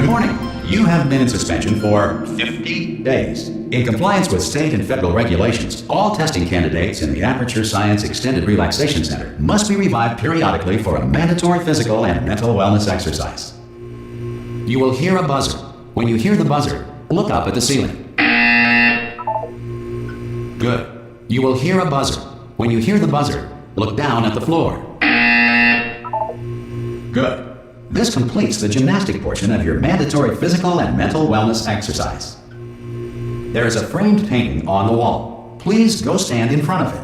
Good morning. You have been in suspension for 50 days. In compliance with state and federal regulations, all testing candidates in the Aperture Science Extended Relaxation Center must be revived periodically for a mandatory physical and mental wellness exercise. You will hear a buzzer. When you hear the buzzer, look up at the ceiling. Good. You will hear a buzzer. When you hear the buzzer, look down at the floor. Good. This completes the gymnastic portion of your mandatory physical and mental wellness exercise. There is a framed painting on the wall. Please go stand in front of it.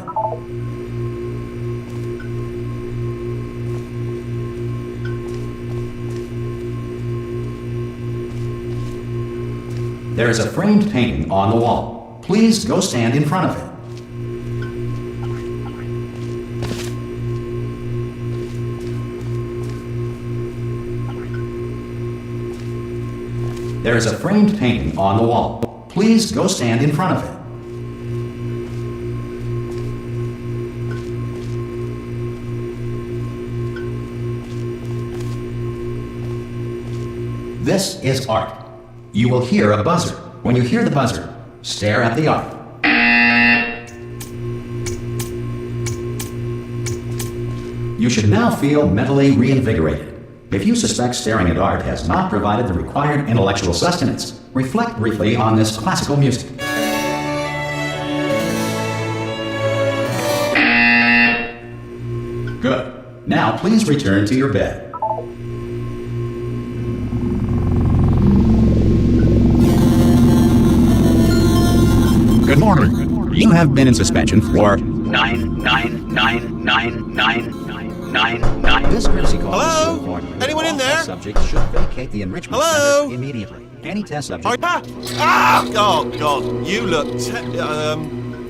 There is a framed painting on the wall. Please go stand in front of it. There is a framed painting on the wall. Please go stand in front of it. This is art. You will hear a buzzer. When you hear the buzzer, stare at the art. You should now feel mentally reinvigorated. If you suspect staring at art has not provided the required intellectual sustenance, reflect briefly on this classical music. Good. Now please return to your bed. Good morning. You have been in suspension for 9999999. This courtesy call. Hello? Anyone in there? Subject should vacate the enrichment center immediately. Any test subject. Oh God! You look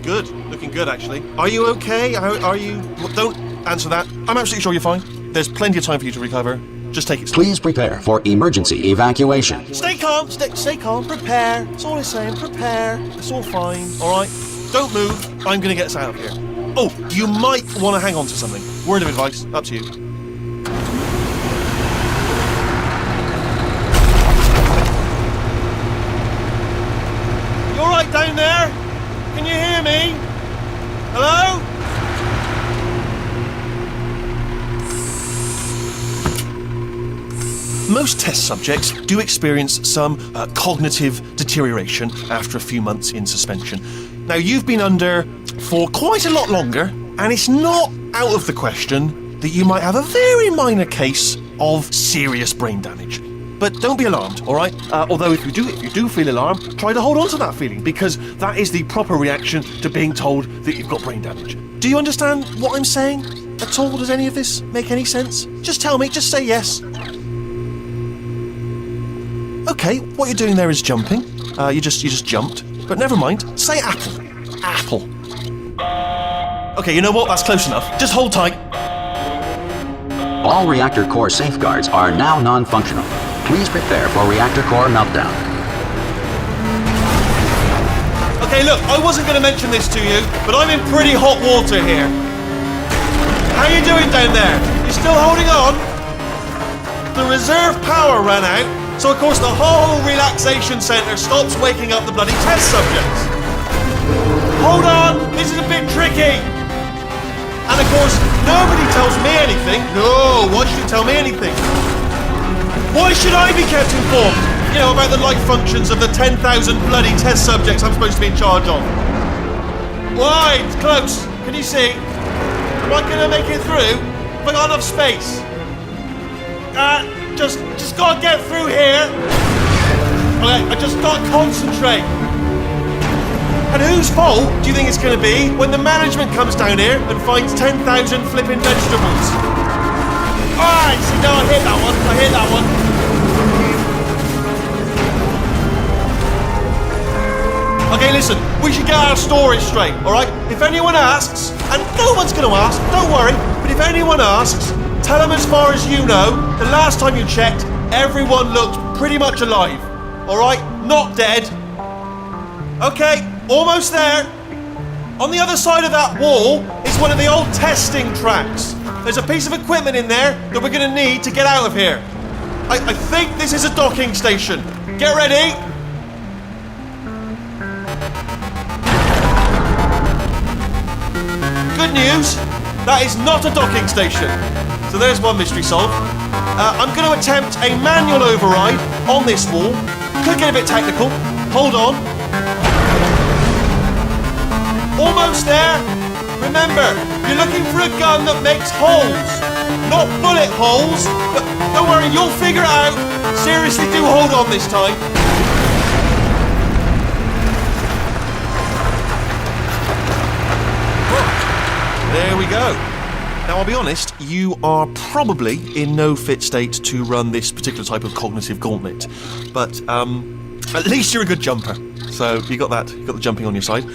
good. Looking good, actually. Are you okay? Are you? Don't answer that. I'm absolutely sure you're fine. There's plenty of time for you to recover. Just take it. Please prepare for emergency evacuation. Stay calm. Stay calm. Prepare. That's all I'm saying. Prepare. It's all fine. All right. Don't move. I'm gonna get us out of here. Oh, you might want to hang on to something. Word of advice. Up to you. You all right down there? Can you hear me? Hello? Most test subjects do experience some cognitive deterioration after a few months in suspension. Now, you've been under for quite a lot longer, and it's not out of the question that you might have a very minor case of serious brain damage. But don't be alarmed, all right? Although if you do feel alarmed, try to hold on to that feeling, because that is the proper reaction to being told that you've got brain damage. Do you understand what I'm saying at all? Does any of this make any sense? Just tell me, just say yes. Okay, what you're doing there is jumping. You just jumped. But never mind. Say apple. Apple. Okay, you know what? That's close enough. Just hold tight. All reactor core safeguards are now non-functional. Please prepare for reactor core meltdown. Okay, look, I wasn't going to mention this to you, but I'm in pretty hot water here. How you doing down there? You still holding on? The reserve power ran out. So, of course, the whole relaxation centre stops waking up the bloody test subjects. Hold on, this is a bit tricky. And, of course, nobody tells me anything. No, why should you tell me anything? Why should I be kept informed? You know, about the life functions of the 10,000 bloody test subjects I'm supposed to be in charge of. Why? It's close. Can you see? Am I going to make it through? Have I got enough space? Just gotta get through here. Okay, I just gotta concentrate. And whose fault do you think it's gonna be when the management comes down here and finds 10,000 flipping vegetables? Alright, see, no, I hit that one. Okay, listen, we should get our story straight, alright? If anyone asks, and no one's gonna ask, don't worry, but if anyone asks, tell them as far as you know, the last time you checked, everyone looked pretty much alive. Alright? Not dead. Okay, almost there. On the other side of that wall is one of the old testing tracks. There's a piece of equipment in there that we're going to need to get out of here. I think this is a docking station. Get ready. Good news, that is not a docking station. So there's one mystery solved. I'm going to attempt a manual override on this wall. Could get a bit technical. Hold on. Almost there. Remember, you're looking for a gun that makes holes, not bullet holes. But don't worry, you'll figure it out. Seriously, do hold on this time. There we go. Now, I'll be honest, you are probably in no fit state to run this particular type of cognitive gauntlet. But at least you're a good jumper. So you got that, you got the jumping on your side.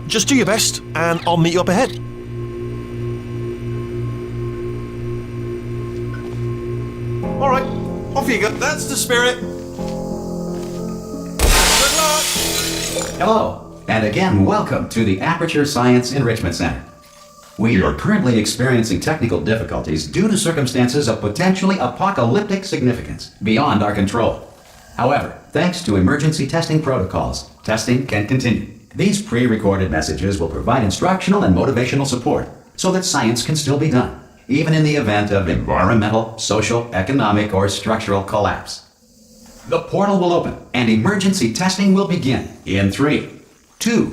Just do your best, and I'll meet you up ahead. All right, off you go. That's the spirit. Good luck. Hello, and again, welcome to the Aperture Science Enrichment Center. We are currently experiencing technical difficulties due to circumstances of potentially apocalyptic significance beyond our control. However, thanks to emergency testing protocols, testing can continue. These pre-recorded messages will provide instructional and motivational support so that science can still be done, even in the event of environmental, social, economic, or structural collapse. The portal will open and emergency testing will begin in 3, 2,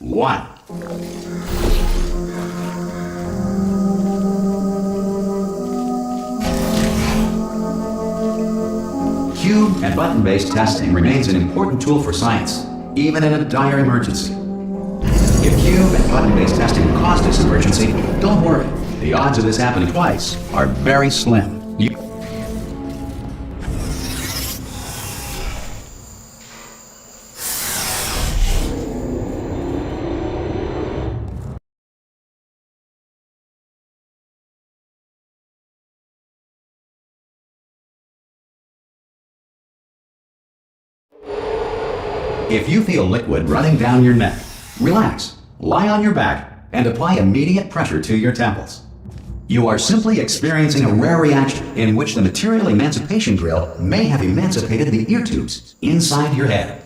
1. Cube and button-based testing remains an important tool for science, even in a dire emergency. If cube and button-based testing caused this emergency, don't worry. The odds of this happening twice are very slim. If you feel liquid running down your neck, relax, lie on your back, and apply immediate pressure to your temples. You are simply experiencing a rare reaction in which the material emancipation drill may have emancipated the ear tubes inside your head.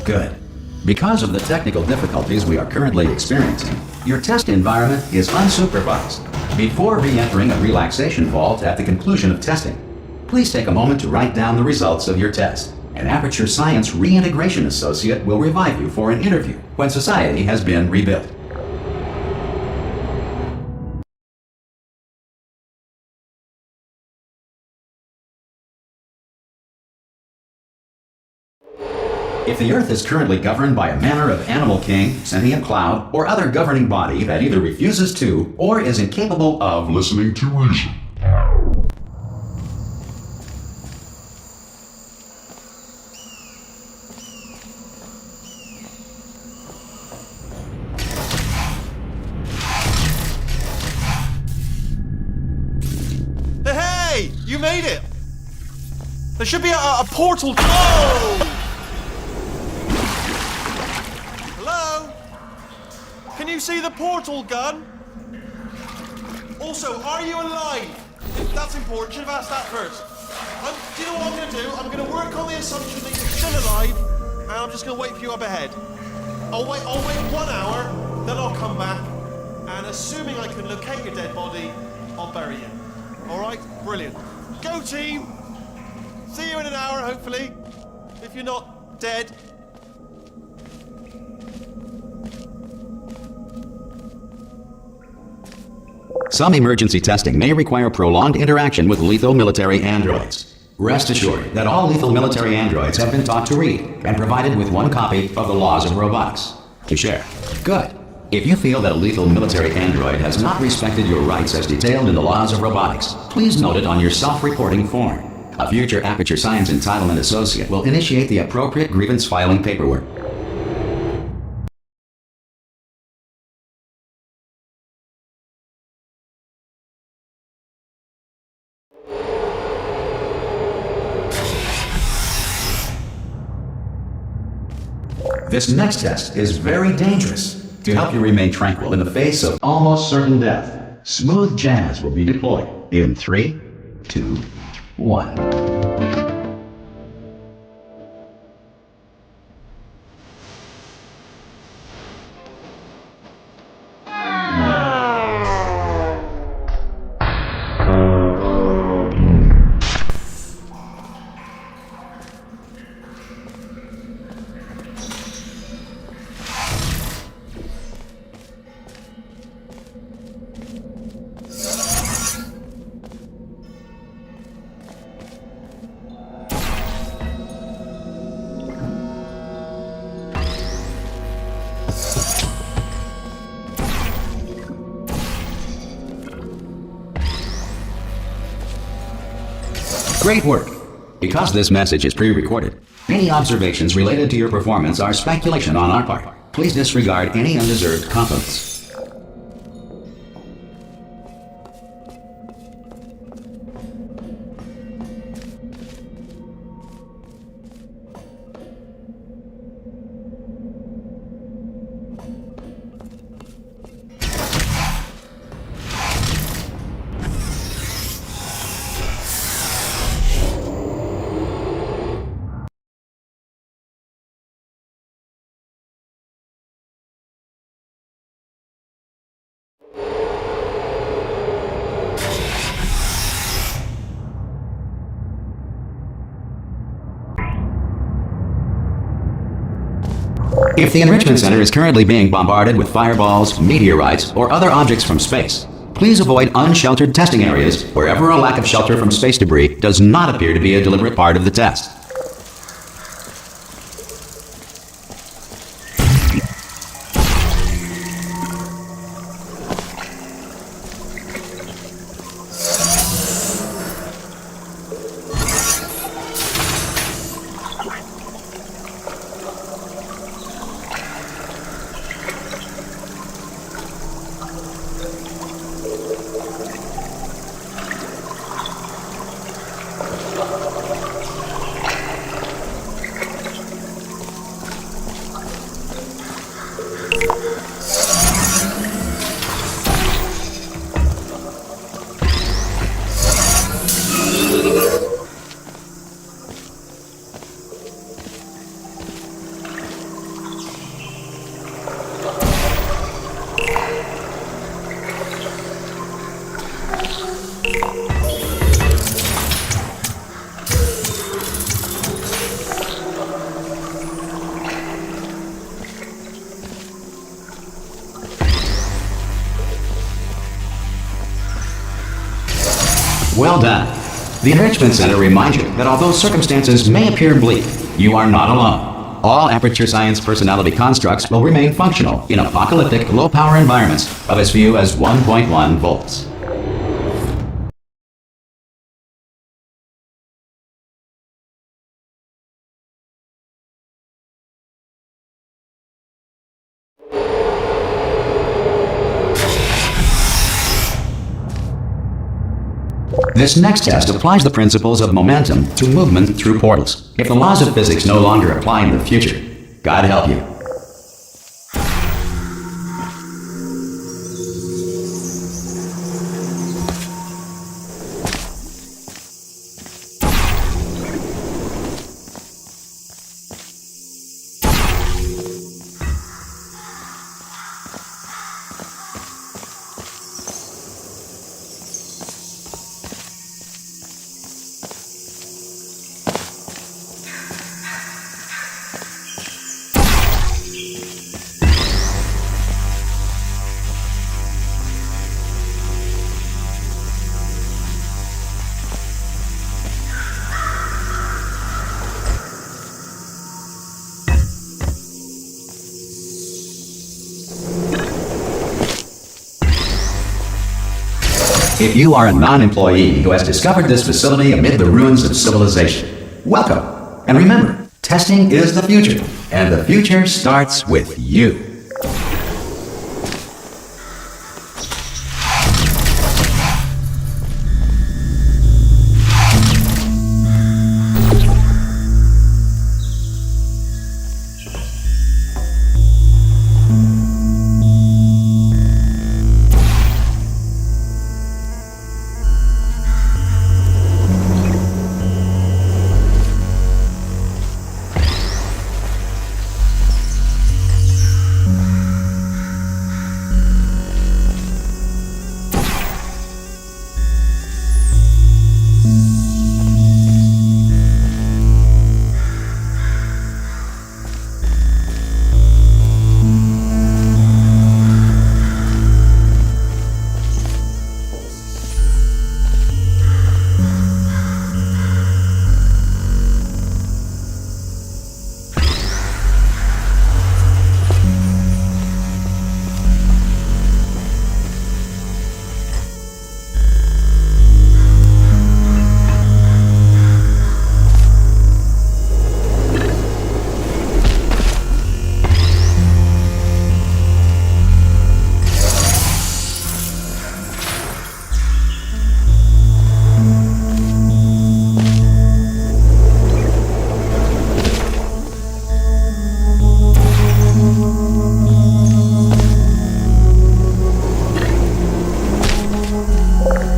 Good. Because of the technical difficulties we are currently experiencing, your test environment is unsupervised. Before re-entering a relaxation vault at the conclusion of testing, please take a moment to write down the results of your test. An Aperture Science Reintegration Associate will revive you for an interview when society has been rebuilt. If the Earth is currently governed by a manner of animal king, sentient cloud, or other governing body that either refuses to or is incapable of listening to reason, Hey, you made it! There should be a portal. Oh! Can you see the portal gun? Also, are you alive? That's important. Should have asked that first. Do you know what I'm going to do? I'm going to work on the assumption that you're still alive, and I'm just going to wait for you up ahead. I'll wait 1 hour, then I'll come back, and assuming I can locate your dead body, I'll bury you. All right? Brilliant. Go, team! See you in an hour, hopefully. If you're not dead. some emergency testing may require prolonged interaction with lethal military androids. Rest assured that all lethal military androids have been taught to read and provided with one copy of the laws of robotics to share. Good. If you feel that a lethal military android has not respected your rights as detailed in the laws of robotics, please note it on your self-reporting form. A future Aperture Science Entitlement Associate will initiate the appropriate grievance filing paperwork. This next test is very dangerous. To help you remain tranquil in the face of almost certain death, smooth jazz will be deployed in 3, 2, 1. Great work! Because this message is pre-recorded, any observations related to your performance are speculation on our part. Please disregard any undeserved compliments. If the Enrichment Center is currently being bombarded with fireballs, meteorites, or other objects from space, please avoid unsheltered testing areas wherever a lack of shelter from space debris does not appear to be a deliberate part of the test. Well done. The Enrichment Center reminds you that although circumstances may appear bleak, you are not alone. All Aperture Science personality constructs will remain functional in apocalyptic, low-power environments of as few as 1.1 volts. This next test applies the principles of momentum to movement through portals. If the laws of physics no longer apply in the future, God help you. If you are a non-employee who has discovered this facility amid the ruins of civilization, welcome. And remember, testing is the future, and the future starts with you.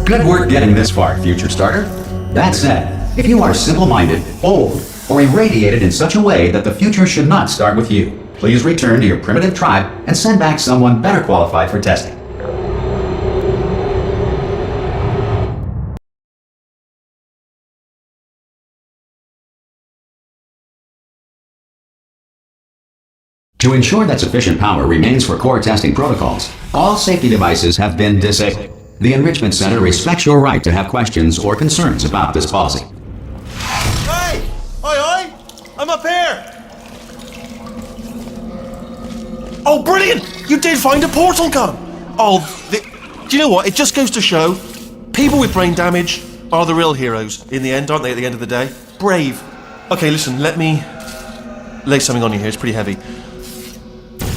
Good work getting this far, future starter. That said, if you are simple-minded, old, or irradiated in such a way that the future should not start with you, please return to your primitive tribe and send back someone better qualified for testing. To ensure that sufficient power remains for core testing protocols, all safety devices have been disabled. The Enrichment Center respects your right to have questions or concerns about this policy. Hey! Oi! I'm up here! Oh, brilliant! You did find a portal gun! Do you know what? It just goes to show, people with brain damage are the real heroes in the end, aren't they, at the end of the day? Brave. Okay, listen, let me lay something on you here. It's pretty heavy.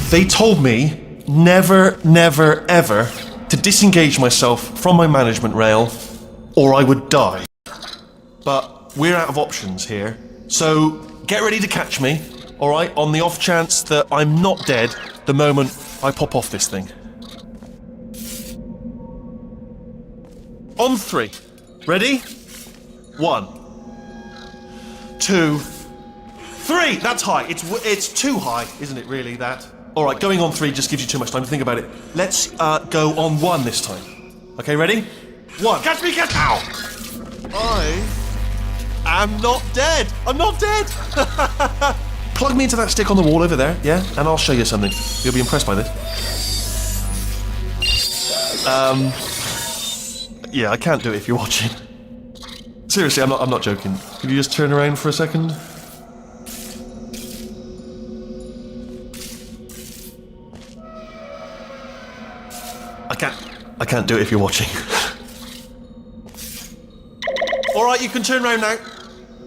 They told me never, never, ever to disengage myself from my management rail, or I would die. But we're out of options here, so get ready to catch me, alright, on the off chance that I'm not dead the moment I pop off this thing. On 3. Ready? 1, 2, 3! That's high. It's too high, isn't it, really, that? Alright, going on 3 just gives you too much time to think about it. Let's go on 1 this time. Okay, ready? 1. Catch me, catch! Ow! I am not dead! I'm not dead! Plug me into that stick on the wall over there, yeah? And I'll show you something. You'll be impressed by this. Yeah, I can't do it if you're watching. Seriously, I'm not joking. Could you just turn around for a second? I can't do it if you're watching. Alright, you can turn around now.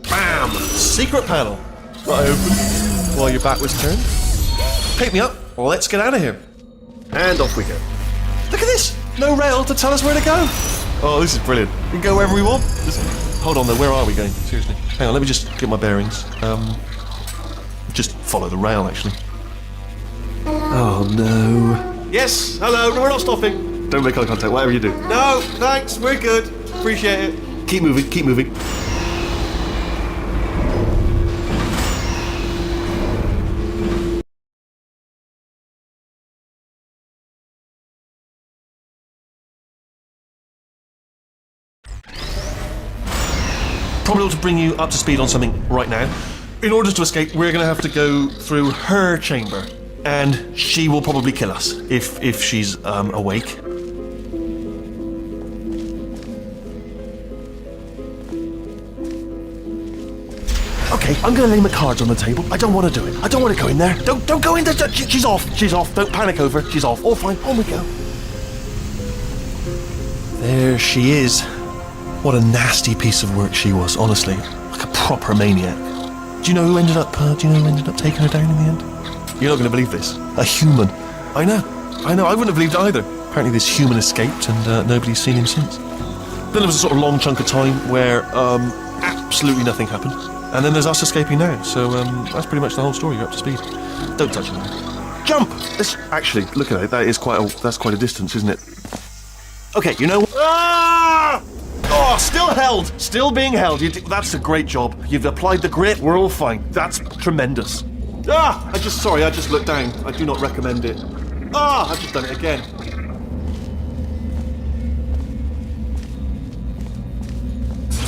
Bam! Secret panel. Right open. While your back was turned. Pick me up. Let's get out of here. And off we go. Look at this! No rail to tell us where to go. Oh, this is brilliant. We can go wherever we want. Hold on though, where are we going? Seriously. Hang on, let me just get my bearings. Just follow the rail, actually. Oh no. Yes, hello, no, we're not stopping. Don't make eye contact, whatever you do. No, thanks, we're good. Appreciate it. Keep moving, keep moving. Probably ought to bring you up to speed on something right now. In order to escape, we're going to have to go through her chamber. And she will probably kill us, if she's awake. Okay, I'm gonna lay my cards on the table. I don't want to do it. I don't want to go in there. Don't go in there. She's off. She's off. Don't panic over. She's off. All fine. On we go. There she is. What a nasty piece of work she was, honestly. Like a proper maniac. Do you know who ended up taking her down in the end? You're not going to believe this. A human. I know, I wouldn't have believed it either. Apparently this human escaped and nobody's seen him since. Then there was a sort of long chunk of time where absolutely nothing happened. And then there's us escaping now. So that's pretty much the whole story. You're up to speed. Don't touch it. Jump! Actually, look at it. That's quite a distance, isn't it? Okay, you know... Ah! Oh, still held. Still being held. That's a great job. You've applied the grit. We're all fine. That's tremendous. I just looked down. I do not recommend it. I've just done it again.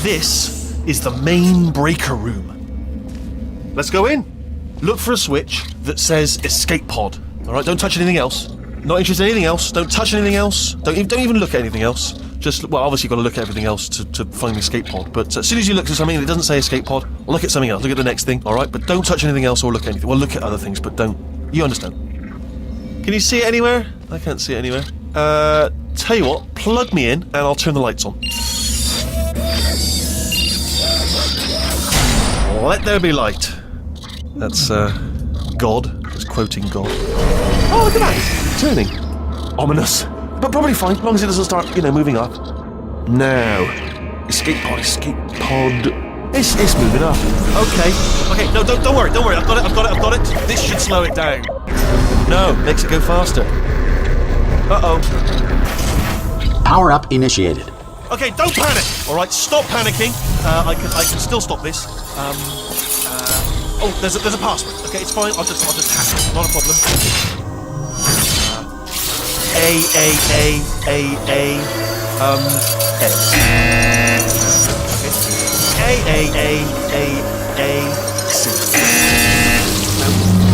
This is the main breaker room. Let's go in. Look for a switch that says escape pod. All right, don't touch anything else. Not interested in anything else. Don't touch anything else. Don't even look at anything else. Obviously you've got to look at everything else to find the escape pod. But as soon as you look at something that doesn't say escape pod, look at something else. Look at the next thing, all right? But don't touch anything else or look at anything. Well, look at other things, but don't. You understand? Can you see it anywhere? I can't see it anywhere. Tell you what, plug me in and I'll turn the lights on. Let there be light. That's, God. Just quoting God. Oh, look at that. It's turning. Ominous. But probably fine, as long as it doesn't start, moving up. Now. Escape pod. It's moving up. Okay, no, don't worry. I've got it. This should slow it down. No, makes it go faster. Uh-oh. Power up initiated. Okay, don't panic. All right, stop panicking. I can still stop this. There's a password. Okay, it's fine. I'll just hack it. Not a problem. A. C.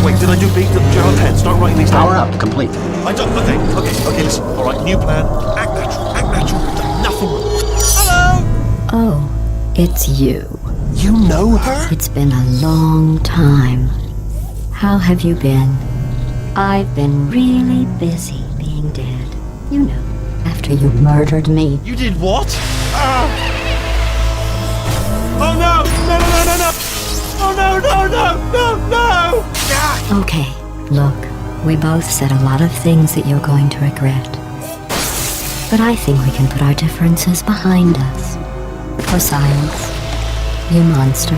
Wait, did I do B? Do you have a pen? Start writing these down. Power up complete. I don't. Okay, listen. All right, new plan. Act natural. Nothing wrong. Hello. Oh, it's you. You know her? It's been a long time. How have you been? I've been really busy being dead. You know, after you murdered me. You did what? Oh no! Oh no! Okay, look, we both said a lot of things that you're going to regret. But I think we can put our differences behind us. For science. You monster.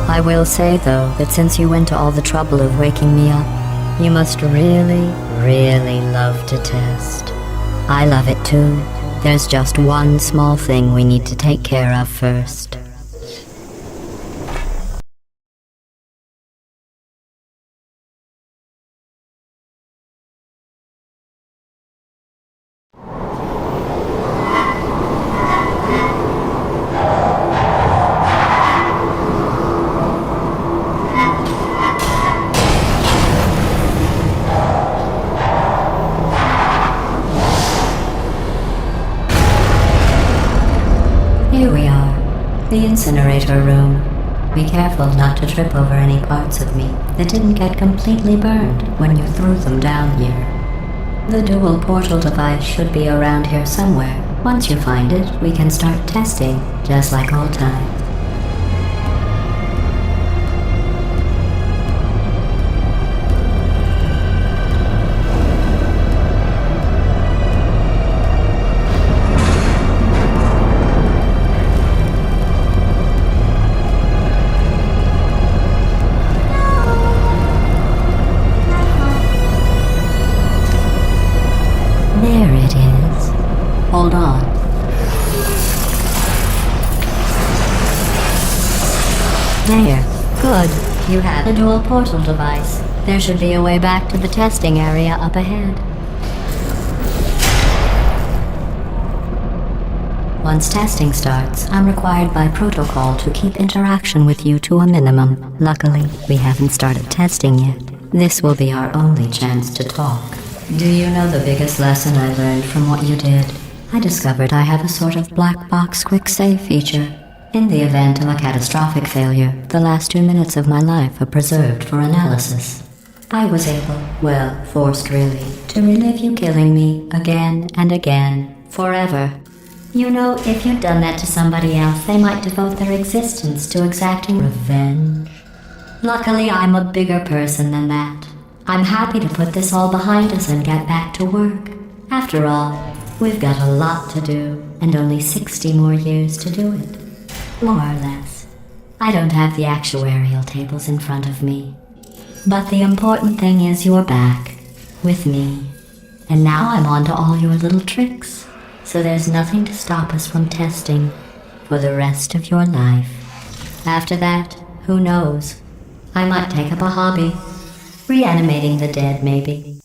I will say, though, that since you went to all the trouble of waking me up, you must really, really love to test. I love it too. There's just one small thing we need to take care of first. Here we are, the incinerator room. Be careful not to trip over any parts of me that didn't get completely burned when you threw them down here. The dual portal device should be around here somewhere. Once you find it, we can start testing, just like old times. There it is. Hold on. There. Good. You have a dual portal device. There should be a way back to the testing area up ahead. Once testing starts, I'm required by protocol to keep interaction with you to a minimum. Luckily, we haven't started testing yet. This will be our only chance to talk. Do you know the biggest lesson I learned from what you did? I discovered I have a sort of black box quick save feature. In the event of a catastrophic failure, the last 2 minutes of my life are preserved for analysis. I was able, well, forced really, to relive you killing me again and again, forever. You know, if you'd done that to somebody else, they might devote their existence to exacting revenge. Luckily, I'm a bigger person than that. I'm happy to put this all behind us and get back to work. After all, we've got a lot to do, and only 60 more years to do it. More or less. I don't have the actuarial tables in front of me. But the important thing is you're back, with me. And now I'm on to all your little tricks. So there's nothing to stop us from testing for the rest of your life. After that, who knows? I might take up a hobby. Reanimating the dead, maybe.